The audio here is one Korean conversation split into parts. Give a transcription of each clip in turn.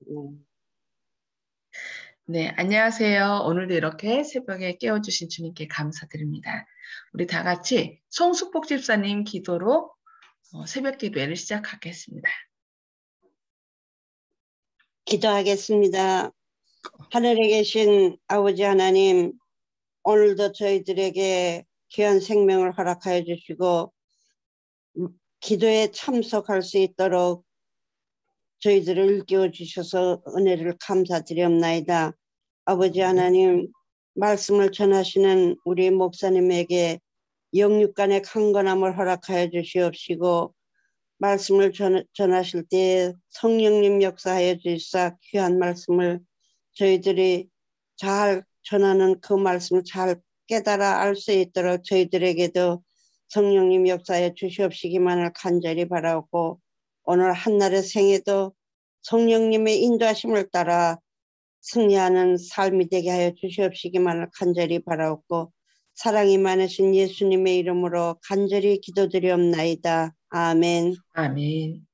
음, 네, 안녕하세요. 오늘도 이렇게 새벽에 깨워주신 주님께 감사드립니다. 우리 다 같이 송숙복 집사님 기도로 새벽 기도회를 시작하겠습니다. 기도하겠습니다. 하늘에 계신 아버지 하나님, 오늘도 저희들에게 귀한 생명을 허락하여 주시고 기도에 참석할 수 있도록 저희들을 일깨워 주셔서 은혜를 감사드리옵나이다. 아버지 하나님, 말씀을 전하시는 우리 목사님에게 영육간의 강건함을 허락하여 주시옵시고 말씀을 전하실 때 성령님 역사하여 주시사 귀한 말씀을 저희들이 잘 전하는 그 말씀을 잘 깨달아 알 수 있도록 저희들에게도 성령님 역사하여 주시옵시기만을 간절히 바라고 오늘 한날의 생에도 성령님의 인도하심을 따라 승리하는 삶이 되게 하여 주시옵시기만을 간절히 바라옵고 사랑이 많으신 예수님의 이름으로 간절히 기도드리옵나이다. 아멘. 아멘.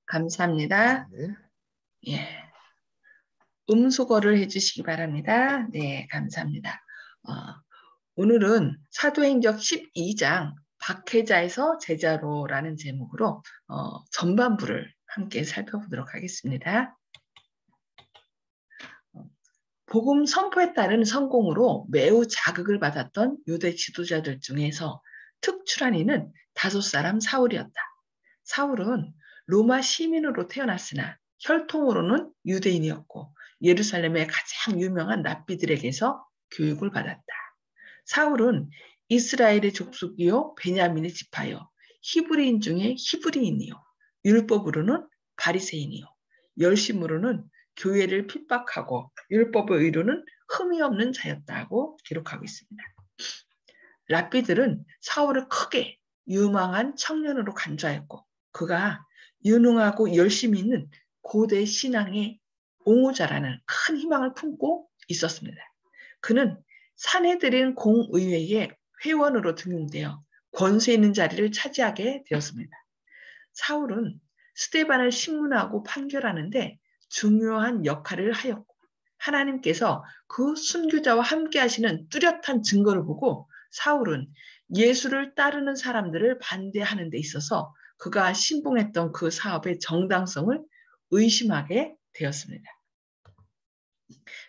감사합니다. 예. 음소거를 해주시기 바랍니다. 네, 감사합니다. 오늘은 사도행적 12장 박해자에서 제자로라는 제목으로 전반부를 함께 살펴보도록 하겠습니다. 복음 선포에 따른 성공으로 매우 자극을 받았던 유대 지도자들 중에서 특출한 이는 5사람 사울이었다. 사울은 로마 시민으로 태어났으나 혈통으로는 유대인이었고 예루살렘의 가장 유명한 랍비들에게서 교육을 받았다. 사울은 이스라엘의 족속이요 베냐민의 지파요 히브리인 중에 히브리인이요 율법으로는 바리새인이요 열심으로는 교회를 핍박하고 율법의 의로는 흠이 없는 자였다고 기록하고 있습니다. 랍비들은 사울을 크게 유망한 청년으로 간주하였고 그가 유능하고 열심히 있는 고대 신앙의 옹호자라는 큰 희망을 품고 있었습니다. 그는 사내들인 공의회의 회원으로 등용되어 권세 있는 자리를 차지하게 되었습니다. 사울은 스데반을 신문하고 판결하는데 중요한 역할을 하였고 하나님께서 그 순교자와 함께 하시는 뚜렷한 증거를 보고 사울은 예수를 따르는 사람들을 반대하는 데 있어서 그가 신봉했던 그 사업의 정당성을 의심하게 되었습니다.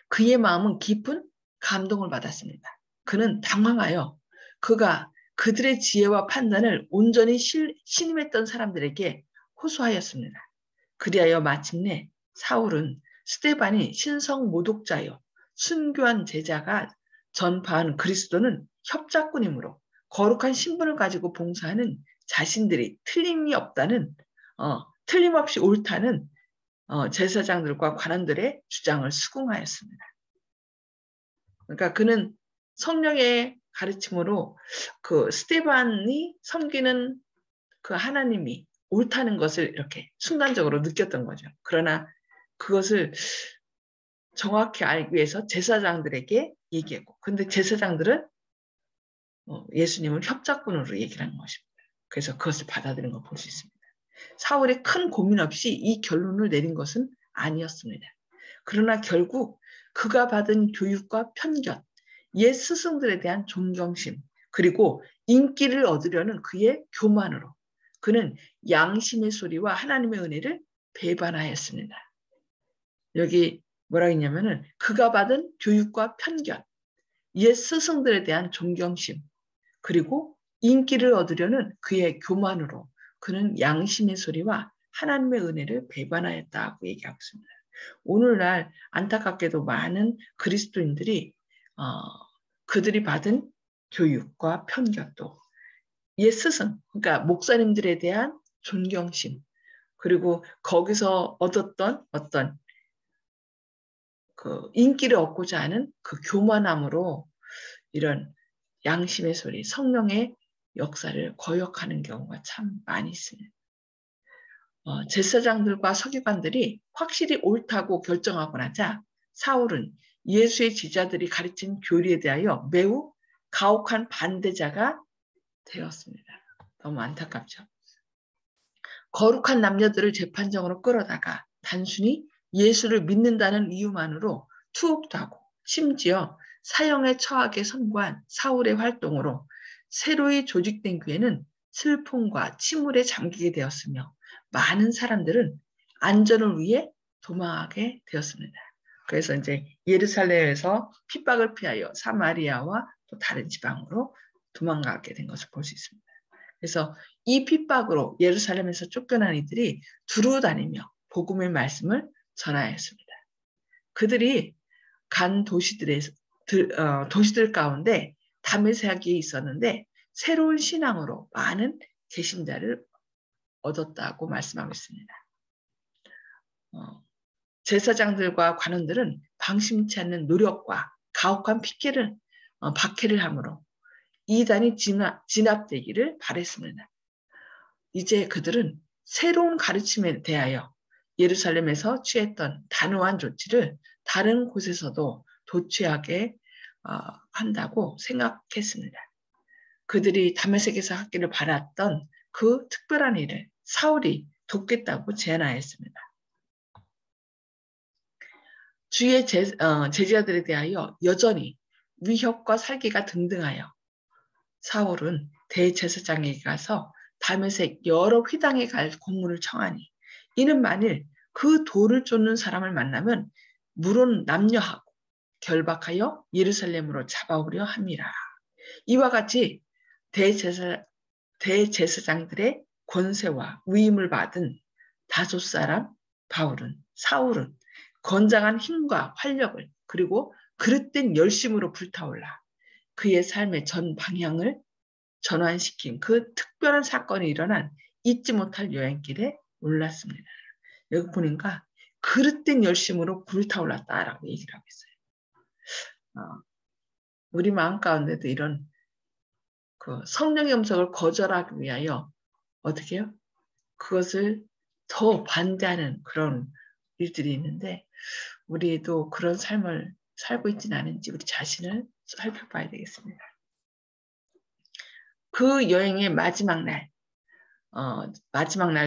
그의 마음은 깊은 감동을 받았습니다. 그는 당황하여 그가 그들의 지혜와 판단을 온전히 신임했던 사람들에게 호소하였습니다. 그리하여 마침내 사울은 스데반이 신성 모독자여 순교한 제자가 전파한 그리스도는 협작꾼이므로 거룩한 신분을 가지고 봉사하는 자신들이 틀림이 없다는 틀림없이 옳다는 제사장들과 관원들의 주장을 수긍하였습니다. 그러니까 그는 성령의 가르침으로 그 스데반이 섬기는 그 하나님이 옳다는 것을 이렇게 순간적으로 느꼈던 거죠. 그러나 그것을 정확히 알기 위해서 제사장들에게 얘기했고, 근데 제사장들은 예수님을 협작꾼으로 얘기를 한 것입니다. 그래서 그것을 받아들인 걸 볼 수 있습니다. 사울이 큰 고민 없이 이 결론을 내린 것은 아니었습니다. 그러나 결국 그가 받은 교육과 편견, 옛 스승들에 대한 존경심, 그리고 인기를 얻으려는 그의 교만으로 그는 양심의 소리와 하나님의 은혜를 배반하였습니다. 여기 뭐라 했냐면은 그가 받은 교육과 편견, 옛 스승들에 대한 존경심, 그리고 인기를 얻으려는 그의 교만으로 그는 양심의 소리와 하나님의 은혜를 배반하였다고 얘기하고 있습니다. 오늘날 안타깝게도 많은 그리스도인들이 그들이 받은 교육과 편견도 옛 스승, 그러니까 목사님들에 대한 존경심, 그리고 거기서 얻었던 어떤 그 인기를 얻고자 하는 그 교만함으로 이런 양심의 소리, 성령의 역사를 거역하는 경우가 참 많이 있습니다. 제사장들과 서기관들이 확실히 옳다고 결정하고 나자 사울은 예수의 제자들이 가르친 교리에 대하여 매우 가혹한 반대자가 되었습니다. 너무 안타깝죠. 거룩한 남녀들을 재판정으로 끌어다가 단순히 예수를 믿는다는 이유만으로 투옥도 하고 심지어 사형에 처하게 선고한 사울의 활동으로 새로이 조직된 교회는 슬픔과 침울에 잠기게 되었으며 많은 사람들은 안전을 위해 도망하게 되었습니다. 그래서 이제 예루살렘에서 핍박을 피하여 사마리아와 또 다른 지방으로 도망가게 된 것을 볼 수 있습니다. 그래서 이 핍박으로 예루살렘에서 쫓겨난 이들이 두루 다니며 복음의 말씀을 전하였습니다. 그들이 간 도시들 가운데 다메섹에 있었는데 새로운 신앙으로 많은 개신자를 얻었다고 말씀하고 있습니다. 제사장들과 관원들은 방심치 않는 노력과 가혹한 박해를 함으로 이단이 진압되기를 바랬습니다. 이제 그들은 새로운 가르침에 대하여 예루살렘에서 취했던 단호한 조치를 다른 곳에서도 도취하게 한다고 생각했습니다. 그들이 다메섹에서 하기를 바랐던 그 특별한 일을 사울이 돕겠다고 제안하였습니다. 주의 제자들에 대하여 여전히 위협과 살기가 등등하여 사울은 대제사장에게 가서 다메섹 여러 회당에 갈 공문을 청하니 이는 만일 그 돌을 쫓는 사람을 만나면 물은 남녀하고 결박하여 예루살렘으로 잡아오려 함이라. 이와 같이 대제사장들의 권세와 위임을 받은 다섯 사람 사울은 건장한 힘과 활력을 그리고 그릇된 열심으로 불타올라 그의 삶의 전 방향을 전환시킨 그 특별한 사건이 일어난 잊지 못할 여행길에 올랐습니다. 여기 보니까 그릇된 열심으로 불타올랐다라고 얘기를 하고 있어요. 우리 마음 가운데도 이런 그 성령의 음성을 거절하기 위하여 어떻게 해요? 그것을 더 반대하는 그런 일들이 있는데 우리도 그런 삶을 살고 있지는 않은지 우리 자신을 살펴봐야 되겠습니다. 그 여행의 마지막 날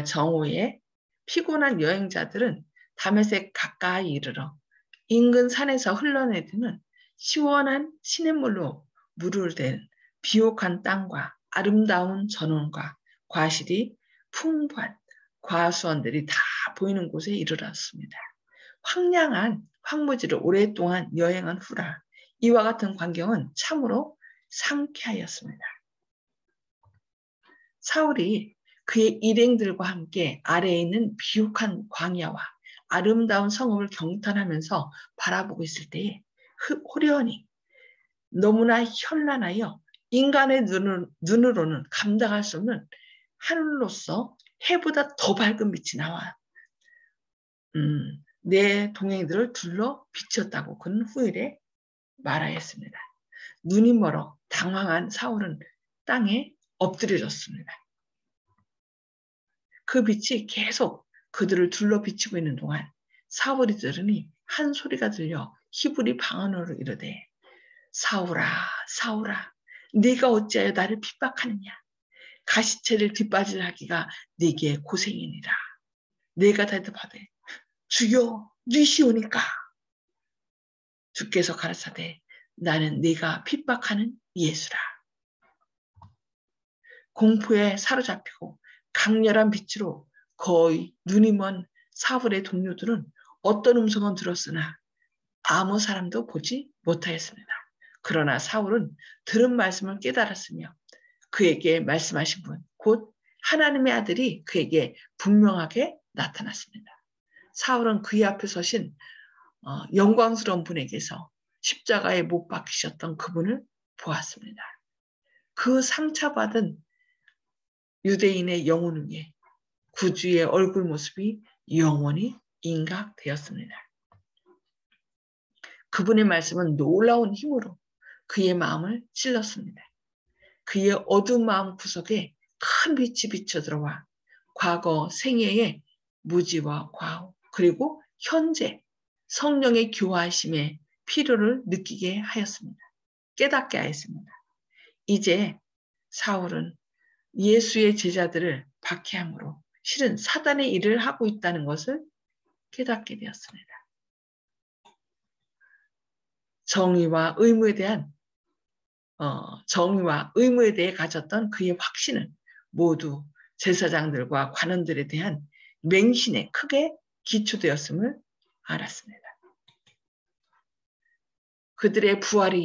정오에 피곤한 여행자들은 다메섹 가까이 이르러 인근 산에서 흘러내리는 시원한 시냇물로 물을 댄 비옥한 땅과 아름다운 전원과 과실이 풍부한 과수원들이 다 보이는 곳에 이르렀습니다. 황량한 황무지를 오랫동안 여행한 후라 이와 같은 광경은 참으로 상쾌하였습니다. 사울이 그의 일행들과 함께 아래에 있는 비옥한 광야와 아름다운 성읍을 경탄하면서 바라보고 있을 때에 호련히 너무나 현란하여 인간의 눈으로는 감당할 수 없는 하늘로서 해보다 더 밝은 빛이 나와 내 동행들을 둘러 비쳤다고 그는 후일에 말하였습니다. 눈이 멀어 당황한 사울은 땅에 엎드려졌습니다. 그 빛이 계속 그들을 둘러 비치고 있는 동안 사울이 들으니 한 소리가 들려 히브리 방언으로 이르되 사울아 사울아 네가 어찌하여 나를 핍박하느냐 가시체를 뒷바질하기가 네게 고생이니라. 내가 대답하되 주여 니시오니까 주께서 가라사대 나는 네가 핍박하는 예수라. 공포에 사로잡히고 강렬한 빛으로 거의 눈이 먼 사울의 동료들은 어떤 음성은 들었으나 아무 사람도 보지 못하였습니다. 그러나 사울은 들은 말씀을 깨달았으며 그에게 말씀하신 분, 곧 하나님의 아들이 그에게 분명하게 나타났습니다. 사울은 그의 앞에 서신 영광스러운 분에게서 십자가에 못 박히셨던 그분을 보았습니다. 그 상처받은 유대인의 영혼 위에 구주의 얼굴 모습이 영원히 인각되었습니다. 그분의 말씀은 놀라운 힘으로 그의 마음을 찔렀습니다. 그의 어두운 마음 구석에 큰 빛이 비쳐들어와 과거 생애의 무지와 과오 그리고 현재 성령의 교화하심의 필요를 느끼게 하였습니다. 깨닫게 하였습니다. 이제 사울은 예수의 제자들을 박해함으로 실은 사단의 일을 하고 있다는 것을 깨닫게 되었습니다. 정의와 의무에 대해 가졌던 그의 확신은 모두 제사장들과 관원들에 대한 맹신에 크게 기초되었음을 알았습니다. 그들이 부활의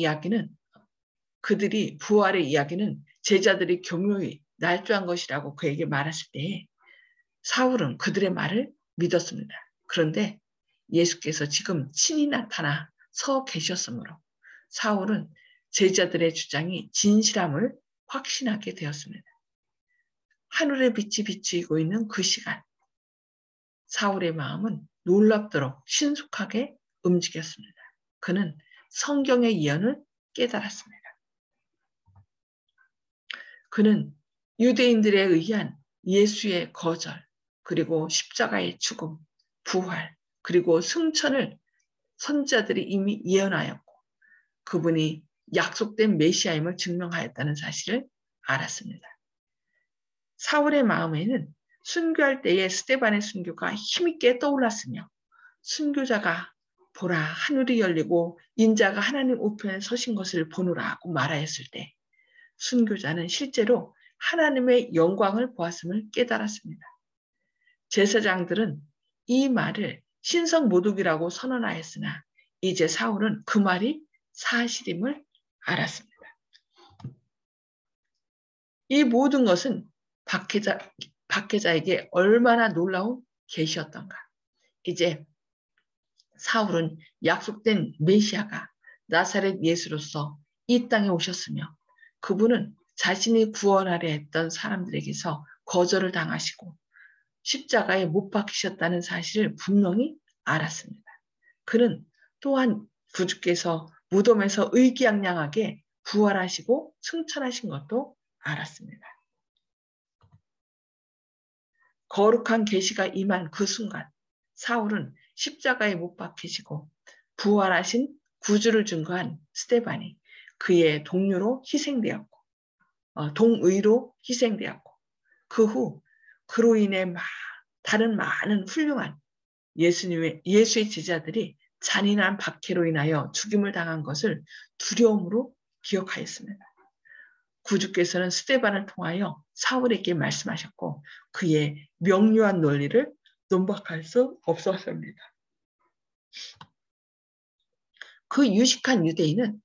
이야기는 제자들이 교묘히 날조한 것이라고 그에게 말했을 때에 사울은 그들의 말을 믿었습니다. 그런데 예수께서 지금 친히 나타나 서 계셨으므로 사울은 제자들의 주장이 진실함을 확신하게 되었습니다. 하늘의 빛이 비추이고 있는 그 시간, 사울의 마음은 놀랍도록 신속하게 움직였습니다. 그는 성경의 예언을 깨달았습니다. 그는 유대인들에 의한 예수의 거절, 그리고 십자가의 죽음, 부활, 그리고 승천을 선지자들이 이미 예언하였고 그분이 약속된 메시아임을 증명하였다는 사실을 알았습니다. 사울의 마음에는 순교할 때의 스데반의 순교가 힘있게 떠올랐으며 순교자가 보라 하늘이 열리고 인자가 하나님 우편에 서신 것을 보노라고 말하였을 때 순교자는 실제로 하나님의 영광을 보았음을 깨달았습니다. 제사장들은 이 말을 신성모독이라고 선언하였으나 이제 사울은 그 말이 사실임을 알았습니다. 이 모든 것은 박해자에게 얼마나 놀라운 계시였던가. 이제 사울은 약속된 메시아가 나사렛 예수로서 이 땅에 오셨으며 그분은 자신이 구원하려 했던 사람들에게서 거절을 당하시고 십자가에 못 박히셨다는 사실을 분명히 알았습니다. 그는 또한 구주께서 무덤에서 의기양양하게 부활하시고 승천하신 것도 알았습니다. 거룩한 계시가 임한 그 순간 사울은 십자가에 못 박히시고 부활하신 구주를 증거한 스데반이 그의 동료로 희생되었고 동의로 희생되었고 그 후 그로 인해 다른 많은 훌륭한 예수의 제자들이 잔인한 박해로 인하여 죽임을 당한 것을 두려움으로 기억하였습니다. 구주께서는 스데반을 통하여 사울에게 말씀하셨고 그의 명료한 논리를 논박할 수 없었습니다. 그 유식한 유대인은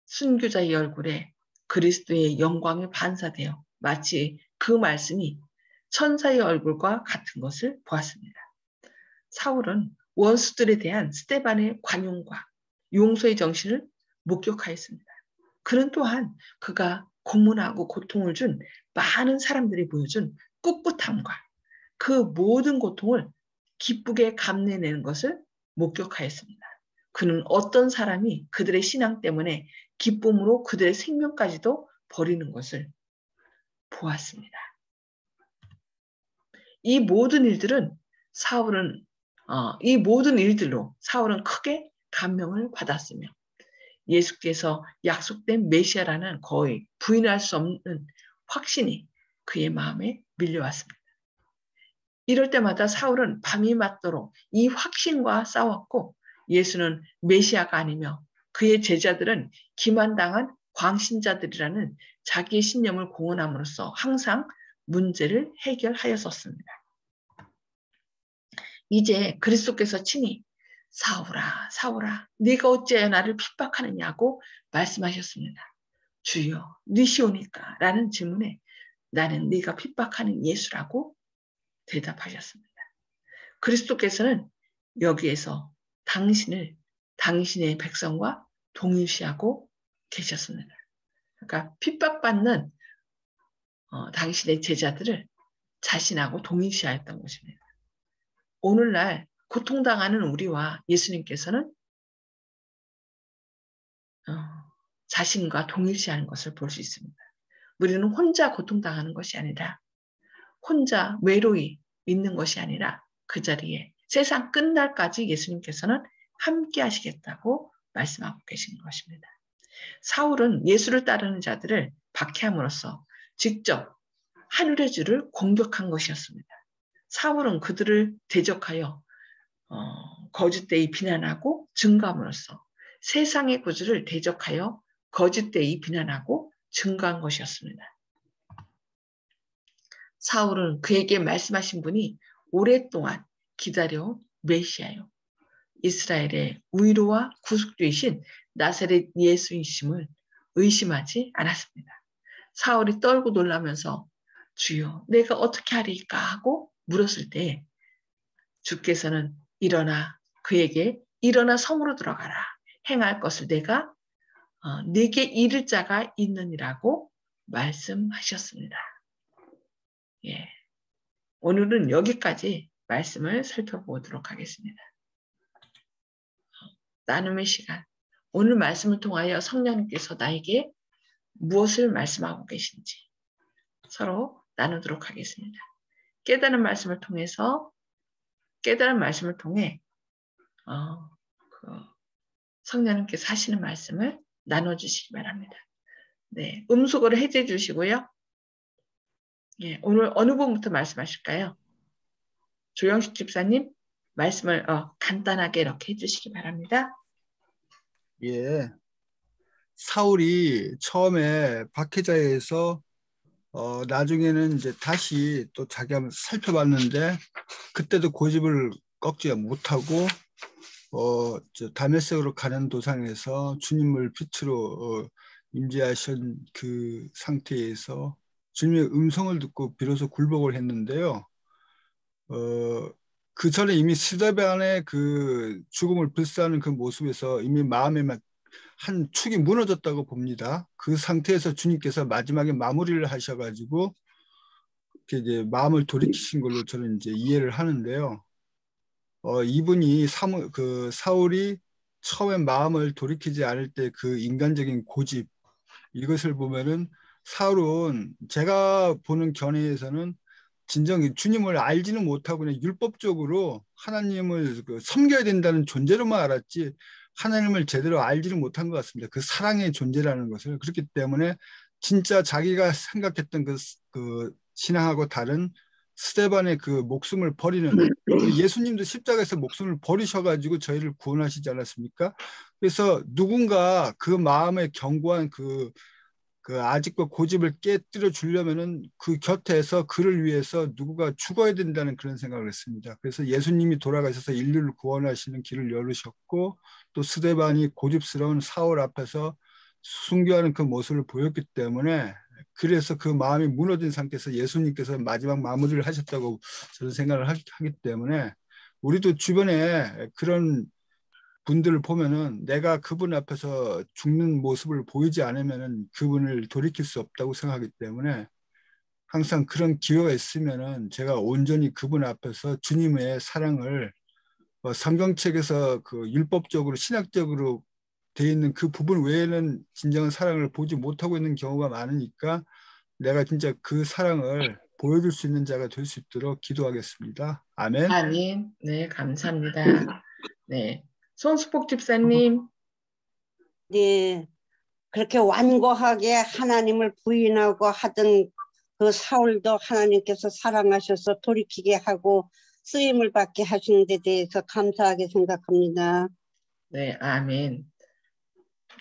순교자의 얼굴에 그리스도의 영광이 반사되어 마치 그 말씀이 천사의 얼굴과 같은 것을 보았습니다. 사울은 원수들에 대한 스데반의 관용과 용서의 정신을 목격하였습니다. 그는 또한 그가 고문하고 고통을 준 많은 사람들이 보여준 꿋꿋함과 그 모든 고통을 기쁘게 감내내는 것을 목격하였습니다. 그는 어떤 사람이 그들의 신앙 때문에 기쁨으로 그들의 생명까지도 버리는 것을 보았습니다. 이 모든 일들로 사울은 크게 감명을 받았으며 예수께서 약속된 메시아라는 거의 부인할 수 없는 확신이 그의 마음에 밀려왔습니다. 이럴 때마다 사울은 밤이 맞도록 이 확신과 싸웠고 예수는 메시아가 아니며 그의 제자들은 기만당한 광신자들이라는 자기의 신념을 공언함으로써 항상 문제를 해결하였었습니다. 이제 그리스도께서 친히 사울아 사울아 네가 어찌하여 나를 핍박하느냐고 말씀하셨습니다. 주여 니시오니까? 라는 질문에 나는 네가 핍박하는 예수라고 대답하셨습니다. 그리스도께서는 여기에서 당신의 백성과 동일시하고 계셨습니다. 그러니까 핍박받는 당신의 제자들을 자신하고 동일시하였던 것입니다. 오늘날 고통당하는 우리와 예수님께서는 자신과 동일시하는 것을 볼 수 있습니다. 우리는 혼자 고통당하는 것이 아니라 혼자 외로이 있는 것이 아니라 그 자리에 세상 끝날까지 예수님께서는 함께 하시겠다고 말씀하고 계신 것입니다. 사울은 예수를 따르는 자들을 박해함으로써 직접 하늘의 주를 공격한 것이었습니다. 사울은 그들을 대적하여 거짓되이 비난하고 증거함으로써 세상의 구주를 대적하여 거짓되이 비난하고 증거한 것이었습니다. 사울은 그에게 말씀하신 분이 오랫동안 기다려온 메시아요, 이스라엘의 위로와 구속주이신 나사렛 예수이심을 의심하지 않았습니다. 사울이 떨고 놀라면서 주여 내가 어떻게 하리까 하고 물었을 때 주께서는 일어나 그에게 일어나 성으로 들어가라, 행할 것을 내가 네게 이를 자가 있느니라고 말씀하셨습니다. 예, 오늘은 여기까지 말씀을 살펴보도록 하겠습니다. 나눔의 시간. 오늘 말씀을 통하여 성령님께서 나에게 무엇을 말씀하고 계신지 서로 나누도록 하겠습니다. 깨달은 말씀을 통해 성령님께서 하시는 말씀을 나눠주시기 바랍니다. 네, 음속으로 해제해 주시고요. 예, 오늘 어느 부분부터 말씀하실까요? 조영식 집사님, 말씀을 간단하게 이렇게 해주시기 바랍니다. 예, 사울이 처음에 박해자에서 나중에는 이제 다시 또 자기 한번 살펴봤는데 그때도 고집을 꺾지 못하고 다메섹으로 가는 도상에서 주님을 빛으로 임재하신 그 상태에서 주님의 음성을 듣고 비로소 굴복을 했는데요. 그 전에 이미 스데반의 그 죽음을 불사하는 그 모습에서 이미 마음에 한 축이 무너졌다고 봅니다. 그 상태에서 주님께서 마지막에 마무리를 하셔가지고 이제 마음을 돌이키신 걸로 저는 이제 이해를 하는데요. 이분이 사울이 처음에 마음을 돌이키지 않을 때 그 인간적인 고집, 이것을 보면은 사울은 제가 보는 견해에서는 진정 주님을 알지는 못하고 그냥 율법적으로 하나님을 섬겨야 된다는 존재로만 알았지 하나님을 제대로 알지는 못한 것 같습니다. 그 사랑의 존재라는 것을. 그렇기 때문에 진짜 자기가 생각했던 그 신앙하고 다른 스데반의 그 목숨을 버리는, 예수님도 십자가에서 목숨을 버리셔가지고 저희를 구원하시지 않았습니까? 그래서 누군가 그 마음에 견고한 그 아직도 고집을 깨뜨려 주려면은 그 곁에서 그를 위해서 누구가 죽어야 된다는 그런 생각을 했습니다. 그래서 예수님이 돌아가셔서 인류를 구원하시는 길을 열으셨고, 또 스데반이 고집스러운 사울 앞에서 순교하는 그 모습을 보였기 때문에, 그래서 그 마음이 무너진 상태에서 예수님께서 마지막 마무리를 하셨다고 저는 생각을 하기 때문에, 우리도 주변에 그런 분들을 보면은 내가 그분 앞에서 죽는 모습을 보이지 않으면은 그분을 돌이킬 수 없다고 생각하기 때문에 항상 그런 기회가 있으면은 제가 온전히 그분 앞에서 주님의 사랑을 성경책에서 그 율법적으로 신학적으로 돼 있는 그 부분 외에는 진정한 사랑을 보지 못하고 있는 경우가 많으니까 내가 진짜 그 사랑을 보여줄 수 있는 자가 될 수 있도록 기도하겠습니다. 아멘. 아멘. 네, 감사합니다. 네, 손수복 집사님. 네, 그렇게 완고하게 하나님을 부인하고 하던 그 사울도 하나님께서 사랑하셔서 돌이키게 하고 쓰임을 받게 하신 데 대해서 감사하게 생각합니다. 네, 아멘.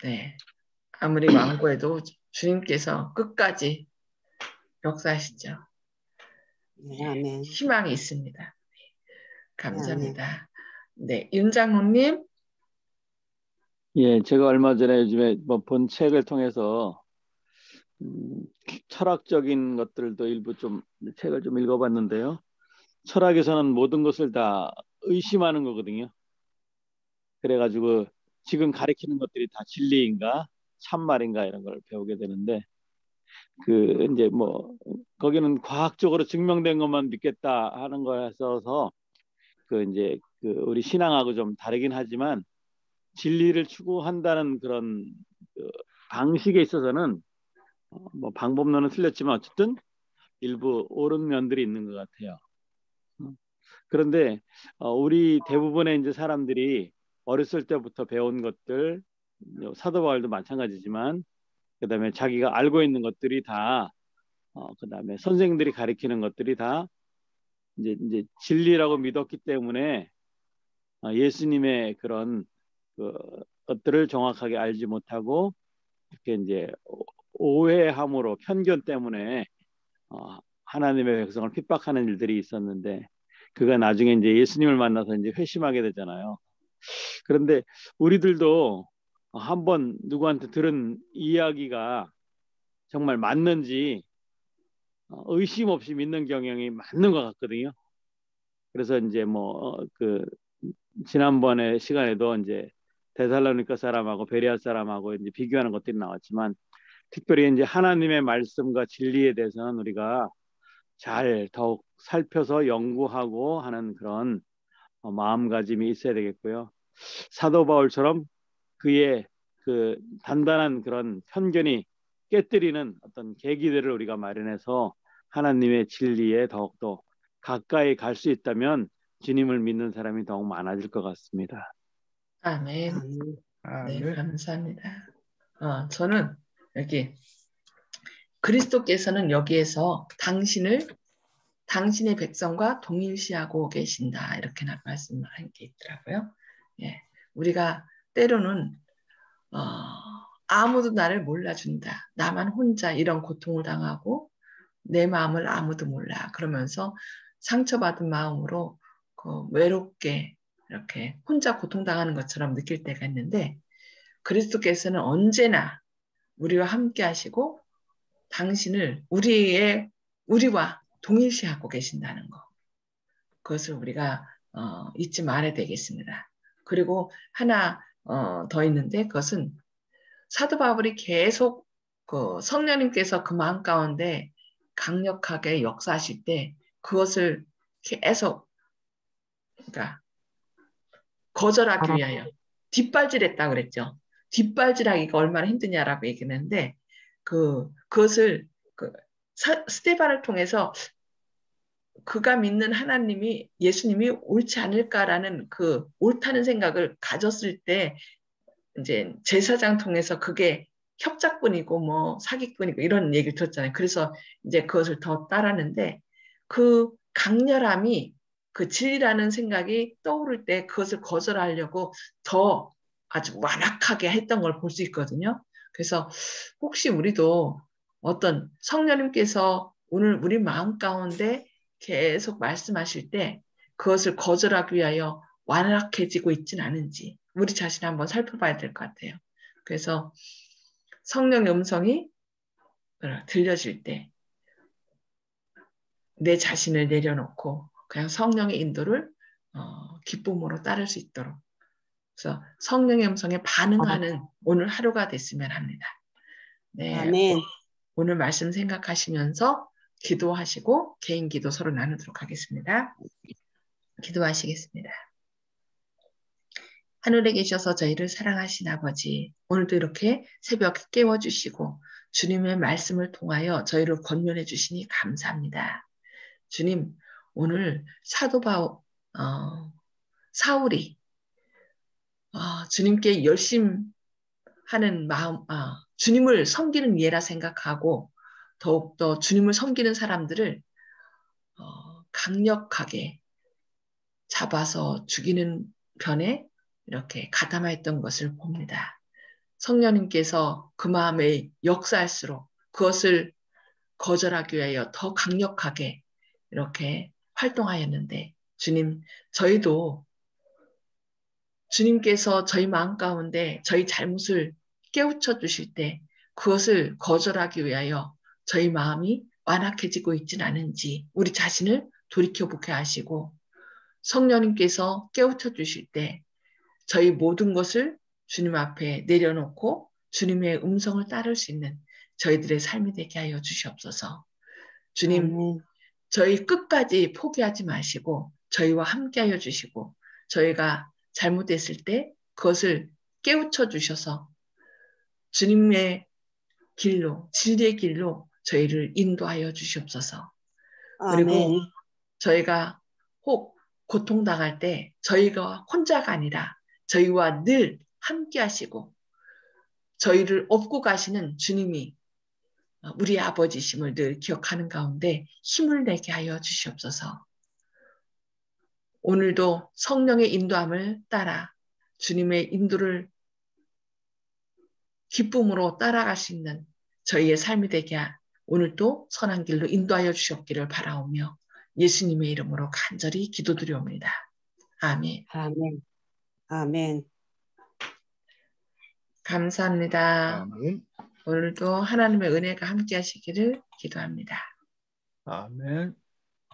네, 아무리 완고해도 주님께서 끝까지 역사하시죠. 네, 아멘. 희망이 있습니다. 감사합니다. 네, 아멘. 네, 윤 장로님. 예, 제가 얼마 전에 요즘에 본 책을 통해서 철학적인 것들도 일부 좀 책을 좀 읽어봤는데요. 철학에서는 모든 것을 다 의심하는 거거든요. 그래가지고 지금 가리키는 것들이 다 진리인가 참말인가 이런 걸 배우게 되는데, 그 이제 거기는 과학적으로 증명된 것만 믿겠다 하는 거여서 그 이제 그 우리 신앙하고 좀 다르긴 하지만 진리를 추구한다는 그런 그 방식에 있어서는 방법론은 틀렸지만 어쨌든 일부 옳은 면들이 있는 것 같아요. 그런데 우리 대부분의 이제 사람들이 어렸을 때부터 배운 것들, 사도 바울도 마찬가지지만, 그다음에 자기가 알고 있는 것들이 다, 그다음에 선생들이 가리키는 것들이 다 이제 진리라고 믿었기 때문에 예수님의 그런 것들을 정확하게 알지 못하고 이렇게 이제 오해함으로 편견 때문에 하나님의 백성을 핍박하는 일들이 있었는데 그가 나중에 이제 예수님을 만나서 이제 회심하게 되잖아요. 그런데 우리들도 한번 누구한테 들은 이야기가 정말 맞는지 의심 없이 믿는 경향이 맞는 것 같거든요. 그래서 이제 지난번에 시간에도 이제 데살로니가 사람하고 베레아 사람하고 이제 비교하는 것들이 나왔지만 특별히 이제 하나님의 말씀과 진리에 대해서는 우리가 잘 더욱 살펴서 연구하고 하는 그런 마음가짐이 있어야 되겠고요. 사도 바울처럼 그의 그 단단한 그런 편견이 깨뜨리는 어떤 계기들을 우리가 마련해서 하나님의 진리에 더욱더 가까이 갈 수 있다면 주님을 믿는 사람이 더욱 많아질 것 같습니다. 아멘. 네, 네. 감사합니다. 저는 여기 그리스도께서는 여기에서 당신의 백성과 동일시하고 계신다. 이렇게 말씀한 게 있더라고요. 예, 우리가 때로는 아무도 나를 몰라준다. 나만 혼자 이런 고통을 당하고 내 마음을 아무도 몰라. 그러면서 상처받은 마음으로 외롭게 이렇게 혼자 고통당하는 것처럼 느낄 때가 있는데 그리스도께서는 언제나 우리와 함께 하시고 당신을 우리와 동일시하고 계신다는 거. 그것을 우리가 잊지 말아야 되겠습니다. 그리고 하나 더 있는데 그것은 사도 바울이 계속 성령님께서 그 마음 가운데 강력하게 역사하실 때 그것을 계속 그러니까 거절하기 위하여 뒷발질했다 그랬죠. 뒷발질하기가 얼마나 힘드냐라고 얘기했는데 그것을 스데반을 통해서 그가 믿는 하나님이 예수님이 옳지 않을까라는 그 옳다는 생각을 가졌을 때 이제 제사장 통해서 그게 협작꾼이고 뭐 사기꾼이고 이런 얘기를 들었잖아요. 그래서 이제 그것을 더 따랐는데 그 강렬함이 그 진리라는 생각이 떠오를 때 그것을 거절하려고 더 아주 완악하게 했던 걸 볼 수 있거든요. 그래서 혹시 우리도 어떤 성령님께서 오늘 우리 마음 가운데 계속 말씀하실 때 그것을 거절하기 위하여 완악해지고 있진 않은지 우리 자신 한번 살펴봐야 될 것 같아요. 그래서 성령의 음성이 들려질 때 내 자신을 내려놓고 그냥 성령의 인도를 기쁨으로 따를 수 있도록 그래서 성령의 음성에 반응하는 오늘 하루가 됐으면 합니다. 네, 아멘. 오늘 말씀 생각하시면서 기도하시고 개인 기도 서로 나누도록 하겠습니다. 기도하시겠습니다. 하늘에 계셔서 저희를 사랑하신 아버지, 오늘도 이렇게 새벽 깨워주시고 주님의 말씀을 통하여 저희를 권면해 주시니 감사합니다. 주님, 오늘 사울이 주님께 열심하는 마음, 주님을 섬기는 예라 생각하고 더욱더 주님을 섬기는 사람들을 강력하게 잡아서 죽이는 편에 이렇게 가담하였던 것을 봅니다. 성령님께서 그 마음에 역사할수록 그것을 거절하기 위하여 더 강력하게 이렇게 활동하였는데 주님, 저희도 주님께서 저희 마음 가운데 저희 잘못을 깨우쳐 주실 때 그것을 거절하기 위하여 저희 마음이 완악해지고 있진 않은지 우리 자신을 돌이켜보게 하시고 성령님께서 깨우쳐 주실 때 저희 모든 것을 주님 앞에 내려놓고 주님의 음성을 따를 수 있는 저희들의 삶이 되게 하여 주시옵소서. 주님, 아멘. 저희 끝까지 포기하지 마시고 저희와 함께 하여 주시고 저희가 잘못했을 때 그것을 깨우쳐 주셔서 주님의 길로, 진리의 길로 저희를 인도하여 주시옵소서. 그리고 아멘. 저희가 혹 고통당할 때 저희가 혼자가 아니라 저희와 늘 함께 하시고 저희를 업고 가시는 주님이 우리 아버지심을 늘 기억하는 가운데 힘을 내게 하여 주시옵소서. 오늘도 성령의 인도함을 따라 주님의 인도를 기쁨으로 따라갈 수 있는 저희의 삶이 되게 오늘도 선한 길로 인도하여 주셨기를 바라오며 예수님의 이름으로 간절히 기도드리옵니다. 아멘. 아멘. 아멘. 감사합니다. 아멘. 오늘도 하나님의 은혜가 함께 하시기를 기도합니다. 아멘.